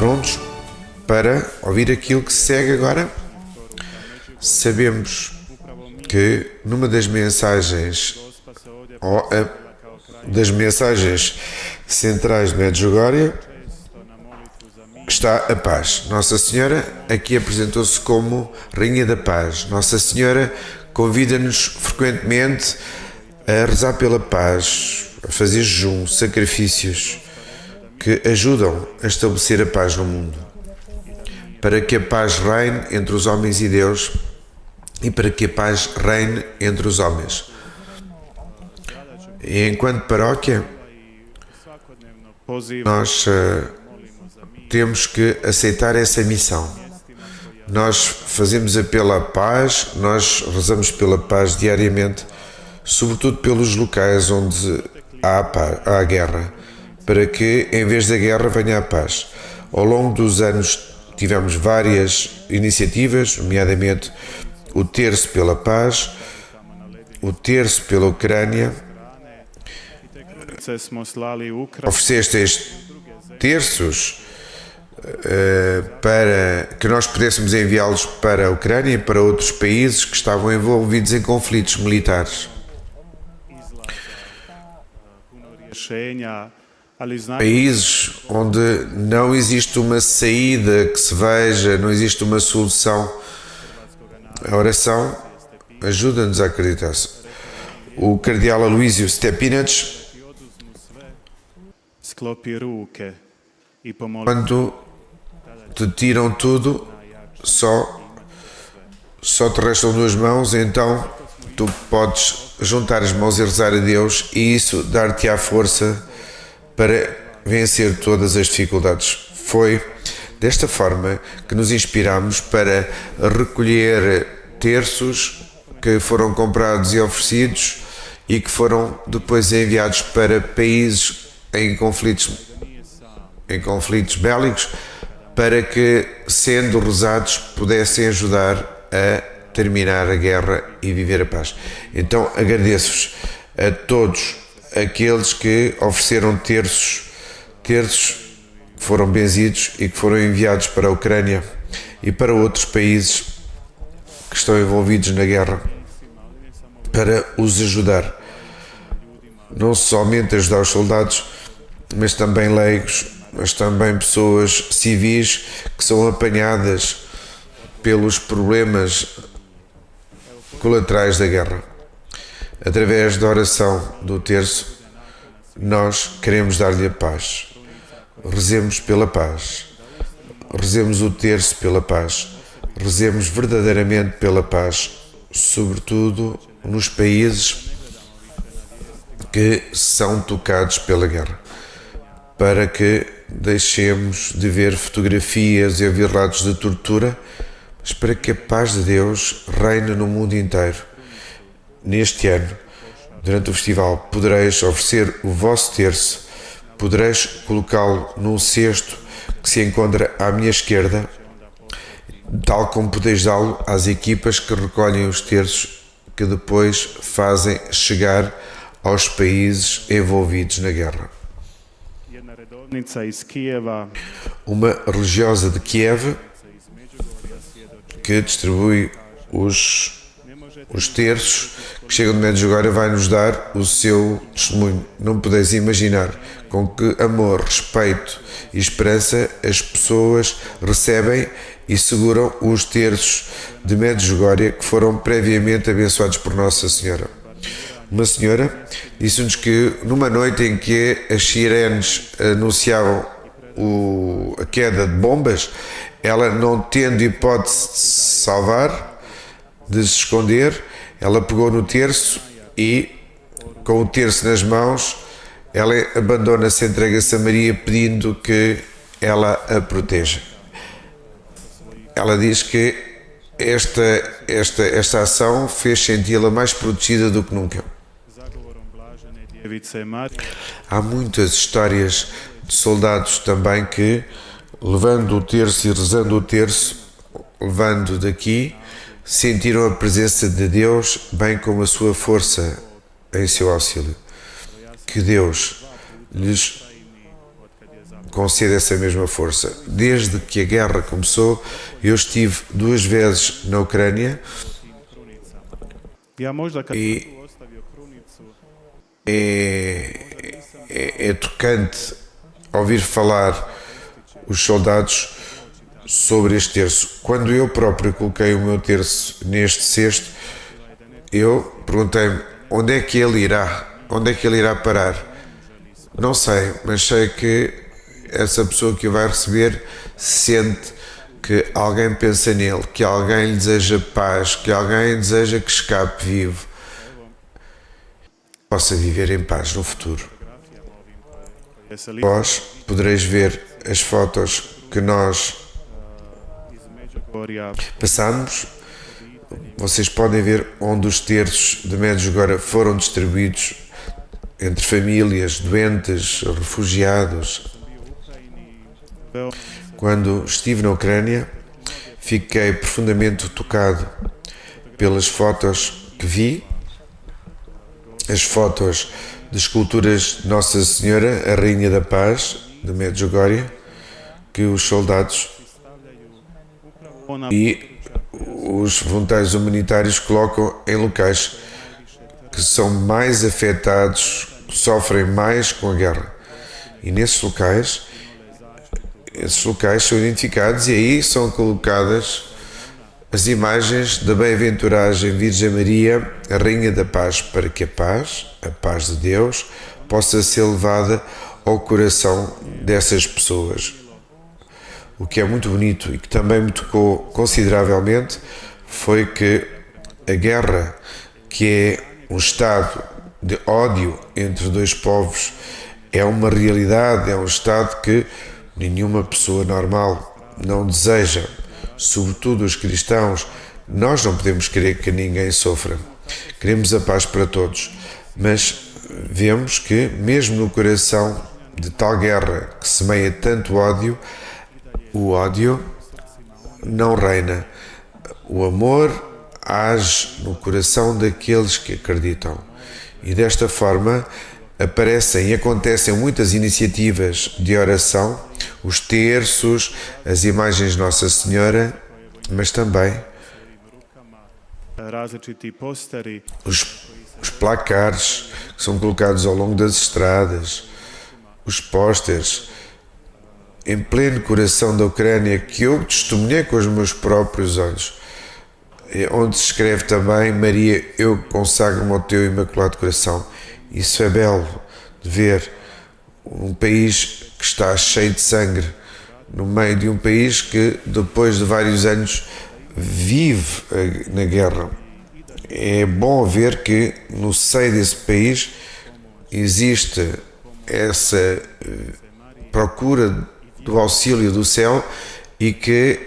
prontos para ouvir aquilo que se segue agora? Sabemos que numa das mensagens, das mensagens centrais de Medjugorje, está a paz. Nossa Senhora aqui apresentou-se como Rainha da Paz. Nossa Senhora convida-nos frequentemente a rezar pela paz, a fazer jejum, sacrifícios que ajudam a estabelecer a paz no mundo, para que a paz reine entre os homens e Deus e para que a paz reine entre os homens. E enquanto paróquia, nós temos que aceitar essa missão. Nós fazemos apelo à paz, nós rezamos pela paz diariamente, sobretudo pelos locais onde há guerra, para que em vez da guerra venha a paz. Ao longo dos anos tivemos várias iniciativas, nomeadamente o Terço pela Paz, o Terço pela Ucrânia. Ofereceste estes terços para que nós pudéssemos enviá-los para a Ucrânia e para outros países que estavam envolvidos em conflitos militares. Países onde não existe uma saída que se veja, não existe uma solução. A oração ajuda-nos a acreditar. O cardeal Aloísio Stepinac, quando te tiram tudo, só te restam duas mãos, então tu podes juntar as mãos e rezar a Deus, e isso dar-te a força para vencer todas as dificuldades. Foi desta forma que nos inspiramos para recolher terços que foram comprados e oferecidos e que foram depois enviados para países em conflitos bélicos, para que, sendo rezados, pudessem ajudar a terminar a guerra e viver a paz. Então agradeço-vos a todos aqueles que ofereceram terços que foram benzidos e que foram enviados para a Ucrânia e para outros países que estão envolvidos na guerra, para os ajudar, não somente ajudar os soldados, mas também leigos, mas também pessoas civis que são apanhadas pelos problemas colaterais da guerra. Através da oração do terço, nós queremos dar-lhe a paz. Rezemos pela paz. Rezemos o terço pela paz. Rezemos verdadeiramente pela paz, sobretudo nos países que são tocados pela guerra, para que deixemos de ver fotografias e ouvir relatos de tortura, mas para que a paz de Deus reine no mundo inteiro. Neste ano, durante o festival, podereis oferecer o vosso terço, podereis colocá-lo num cesto que se encontra à minha esquerda, tal como podeis dá-lo às equipas que recolhem os terços, que depois fazem chegar aos países envolvidos na guerra. Uma religiosa de Kiev que distribui os terços que chegam de Medjugorje vai nos dar o seu testemunho. Não podeis imaginar com que amor, respeito e esperança as pessoas recebem e seguram os terços de Medjugorje que foram previamente abençoados por Nossa Senhora. Uma senhora disse-nos que numa noite em que as sirenes anunciavam a queda de bombas, ela, não tendo hipótese de se salvar, de se esconder, ela pegou no terço e, com o terço nas mãos, ela abandona-se, entrega-se a Maria, pedindo que ela a proteja. Ela diz que esta ação fez senti-la mais protegida do que nunca. Há muitas histórias de soldados também que, levando o terço e rezando o terço, levando daqui, sentiram a presença de Deus, bem como a sua força em seu auxílio. Que Deus lhes concede essa mesma força. Desde que a guerra começou, eu estive 2 vezes na Ucrânia e é tocante ouvir falar os soldados sobre este terço. Quando eu próprio coloquei o meu terço neste cesto, eu perguntei-me onde é que ele irá? Onde é que ele irá parar? Não sei, mas sei que essa pessoa que o vai receber sente que alguém pensa nele, que alguém lhe deseja paz, que alguém deseja que escape vivo, possa viver em paz no futuro. Vós podereis ver as fotos que nós passamos. Vocês podem ver onde os terços de Medjugorje foram distribuídos entre famílias, doentes, refugiados. Quando estive na Ucrânia, fiquei profundamente tocado pelas fotos que vi, as fotos de esculturas de Nossa Senhora, a Rainha da Paz, de Medjugorje, que os soldados e os voluntários humanitários colocam em locais que são mais afetados, que sofrem mais com a guerra. E esses locais são identificados e aí são colocadas as imagens da bem-aventuragem Virgem Maria, a Rainha da Paz, para que a paz de Deus, possa ser levada ao coração dessas pessoas. O que é muito bonito e que também me tocou consideravelmente foi que a guerra, que é um estado de ódio entre dois povos, é uma realidade, é um estado que nenhuma pessoa normal não deseja, sobretudo os cristãos. Nós não podemos querer que ninguém sofra. Queremos a paz para todos, mas vemos que mesmo no coração de tal guerra que semeia tanto ódio, o ódio não reina. O amor age no coração daqueles que acreditam. E desta forma aparecem e acontecem muitas iniciativas de oração, os terços, as imagens de Nossa Senhora, mas também os placares que são colocados ao longo das estradas, os pósteres, em pleno coração da Ucrânia, que eu testemunhei com os meus próprios olhos, onde se escreve também: Maria, eu consagro-me ao teu imaculado coração. Isso é belo de ver um país que está cheio de sangue, no meio de um país que depois de vários anos vive na guerra. É bom ver que no seio desse país existe essa procura do auxílio do céu e que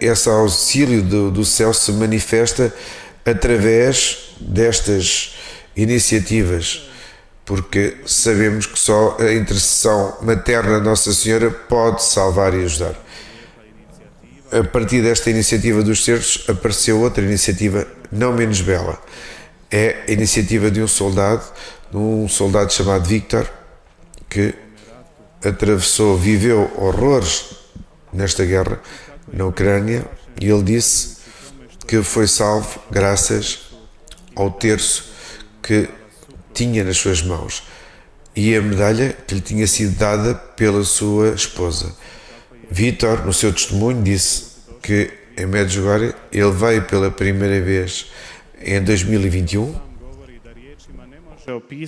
esse auxílio do céu se manifesta através destas iniciativas, porque sabemos que só a intercessão materna de Nossa Senhora pode salvar e ajudar. A partir desta iniciativa dos terços apareceu outra iniciativa não menos bela. É a iniciativa de um soldado chamado Victor, que viveu horrores nesta guerra na Ucrânia, e ele disse que foi salvo graças ao terço que tinha nas suas mãos e a medalha que lhe tinha sido dada pela sua esposa. Vítor, no seu testemunho, disse que em Medjugorje ele veio pela primeira vez em 2021.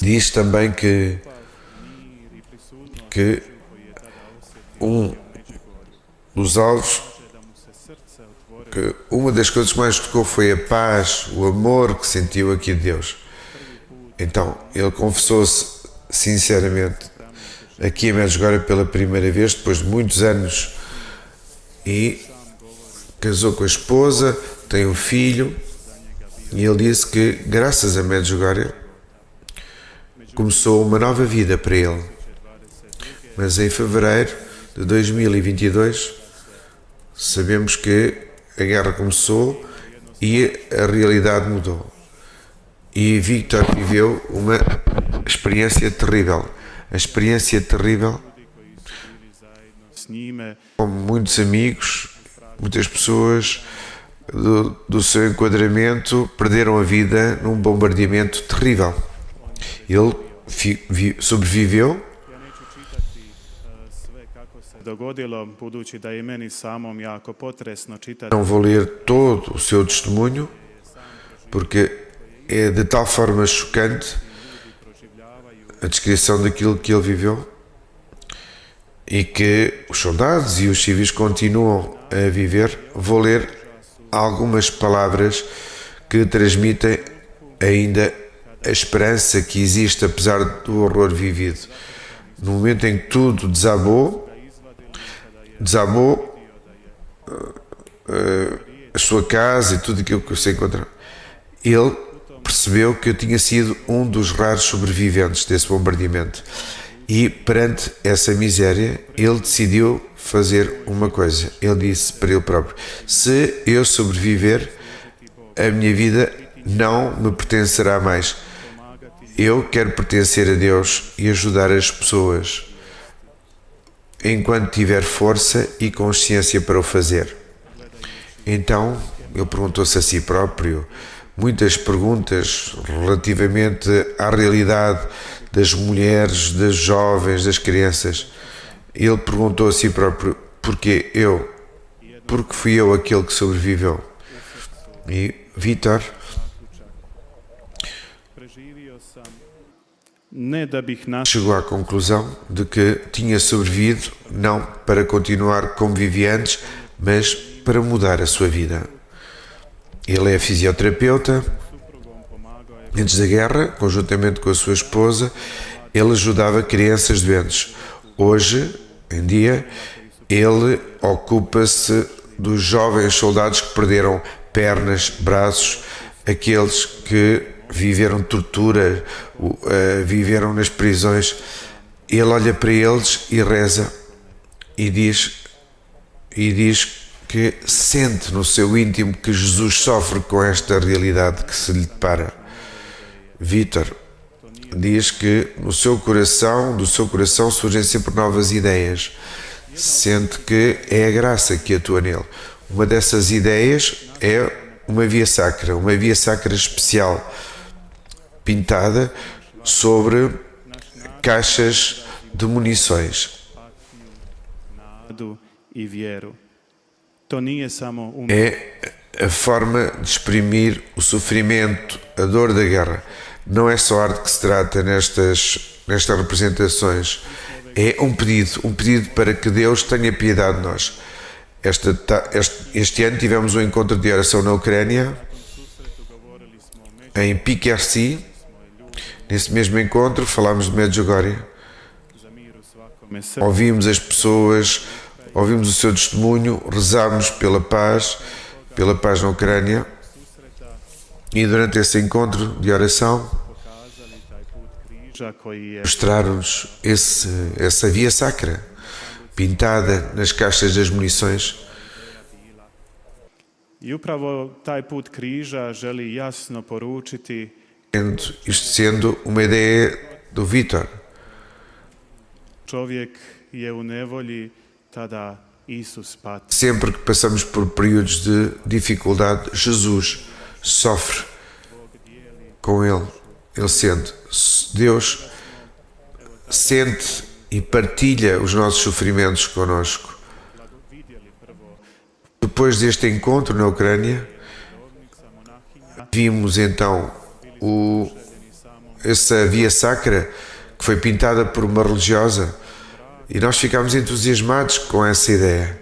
Diz também que um dos alvos, que uma das coisas que mais tocou foi a paz, o amor que sentiu aqui de Deus. Então, ele confessou-se sinceramente aqui em Medjugorje pela primeira vez, depois de muitos anos, e casou com a esposa, tem um filho, e ele disse que graças a Medjugorje começou uma nova vida para ele. Mas em fevereiro de 2022 sabemos que a guerra começou e a realidade mudou. E Victor viveu uma experiência terrível. A experiência terrível como muitos amigos, muitas pessoas do seu enquadramento perderam a vida num bombardeamento terrível. Ele sobreviveu. Não vou ler todo o seu testemunho, porque é de tal forma chocante a descrição daquilo que ele viveu e que os soldados e os civis continuam a viver. Vou ler algumas palavras que transmitem ainda a esperança que existe apesar do horror vivido. No momento em que tudo desabou a sua casa e tudo aquilo que se encontrou, ele percebeu que eu tinha sido um dos raros sobreviventes desse bombardeamento. E perante essa miséria, ele decidiu fazer uma coisa. Ele disse para ele próprio: se eu sobreviver, a minha vida não me pertencerá mais. Eu quero pertencer a Deus e ajudar as pessoas enquanto tiver força e consciência para o fazer. Então, ele perguntou-se a si próprio muitas perguntas relativamente à realidade das mulheres, das jovens, das crianças. Ele perguntou a si próprio: porquê eu? Porque fui eu aquele que sobreviveu. E Vítor chegou à conclusão de que tinha sobrevivido não para continuar como vivia antes, mas para mudar a sua vida. Ele é fisioterapeuta. Antes da guerra, conjuntamente com a sua esposa, ele ajudava crianças doentes. Hoje em dia, ele ocupa-se dos jovens soldados que perderam pernas, braços, aqueles que viveram tortura, viveram nas prisões. Ele olha para eles e reza e diz que sente no seu íntimo que Jesus sofre com esta realidade que se lhe depara. Vítor diz que do seu coração surgem sempre novas ideias. Sente que é a graça que atua nele. Uma dessas ideias é uma via sacra especial, pintada sobre caixas de munições. É a forma de exprimir o sofrimento, a dor da guerra. Não é só arte que se trata nestas representações. É um pedido para que Deus tenha piedade de nós. Este ano tivemos um encontro de oração na Ucrânia, em Pikersi. Nesse mesmo encontro falámos de Medjugorje. Ouvimos as pessoas, ouvimos o seu testemunho, rezámos pela paz na Ucrânia. E durante esse encontro de oração mostraram-nos essa via sacra pintada nas caixas das munições. Isto sendo uma ideia do Vítor. Sempre que passamos por períodos de dificuldade, Jesus sofre com ele. Ele sente. Deus sente e partilha os nossos sofrimentos conosco. Depois deste encontro na Ucrânia, vimos então essa via sacra que foi pintada por uma religiosa e nós ficámos entusiasmados com essa ideia.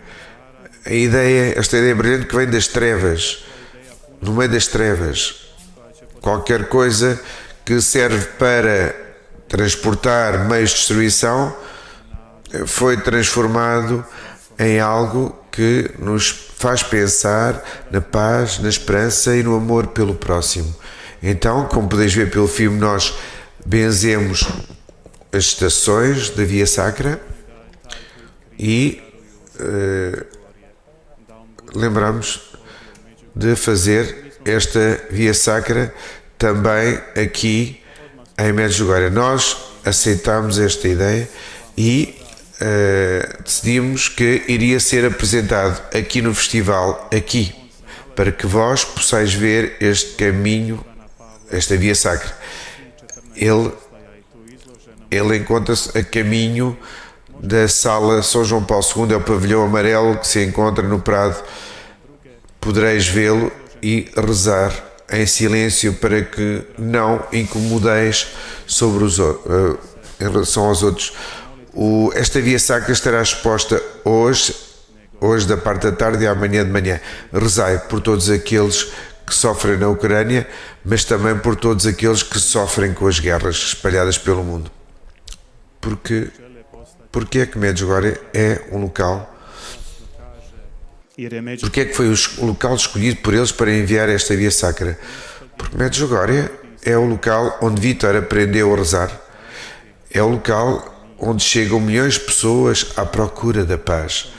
Esta ideia brilhante que vem das trevas. No meio das trevas, qualquer coisa que serve para transportar meios de destruição foi transformado em algo que nos faz pensar na paz, na esperança e no amor pelo próximo. Então, como podeis ver pelo filme, nós benzemos as estações da Via Sacra e lembramos de fazer esta Via Sacra também aqui em Medjugorje. Nós aceitámos esta ideia e decidimos que iria ser apresentado aqui no festival, aqui, para que vós possais ver este caminho, esta via sacra. Ele encontra-se a caminho da sala São João Paulo II, é o pavilhão amarelo que se encontra no Prado. Podereis vê-lo e rezar em silêncio para que não incomodeis sobre em relação aos outros. Esta via sacra estará exposta hoje da parte da tarde e amanhã de manhã. Rezai por todos aqueles que sofrem na Ucrânia, mas também por todos aqueles que sofrem com as guerras espalhadas pelo mundo. Porque é que Medjugorje é um local? Porque é que foi o local escolhido por eles para enviar esta via sacra? Porque Medjugorje é o local onde Vítor aprendeu a rezar. É o local onde chegam milhões de pessoas à procura da paz.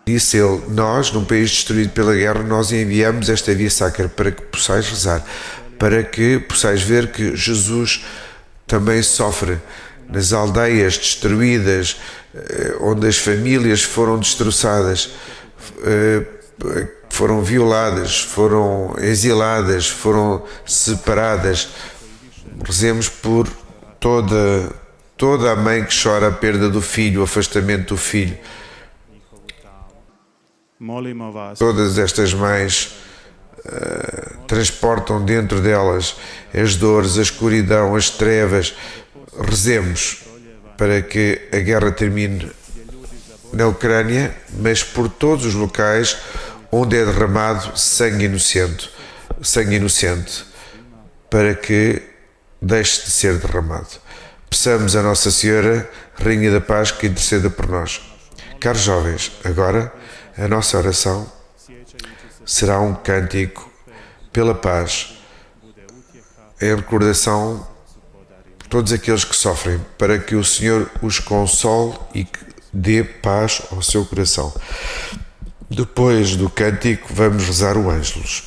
Disse ele, nós, num país destruído pela guerra, nós enviamos esta via sacra para que possais rezar, para que possais ver que Jesus também sofre nas aldeias destruídas, onde as famílias foram destroçadas, foram violadas, foram exiladas, foram separadas. Rezemos por toda a mãe que chora a perda do filho, o afastamento do filho. Todas estas mães transportam dentro delas as dores, a escuridão, as trevas. Rezemos para que a guerra termine na Ucrânia, mas por todos os locais onde é derramado sangue inocente, para que deixe de ser derramado. Peçamos a Nossa Senhora, Rainha da Paz, que interceda por nós. Caros jovens, agora a nossa oração será um cântico pela paz, em recordação de todos aqueles que sofrem, para que o Senhor os console e que dê paz ao seu coração. Depois do cântico, vamos rezar o Ângelus.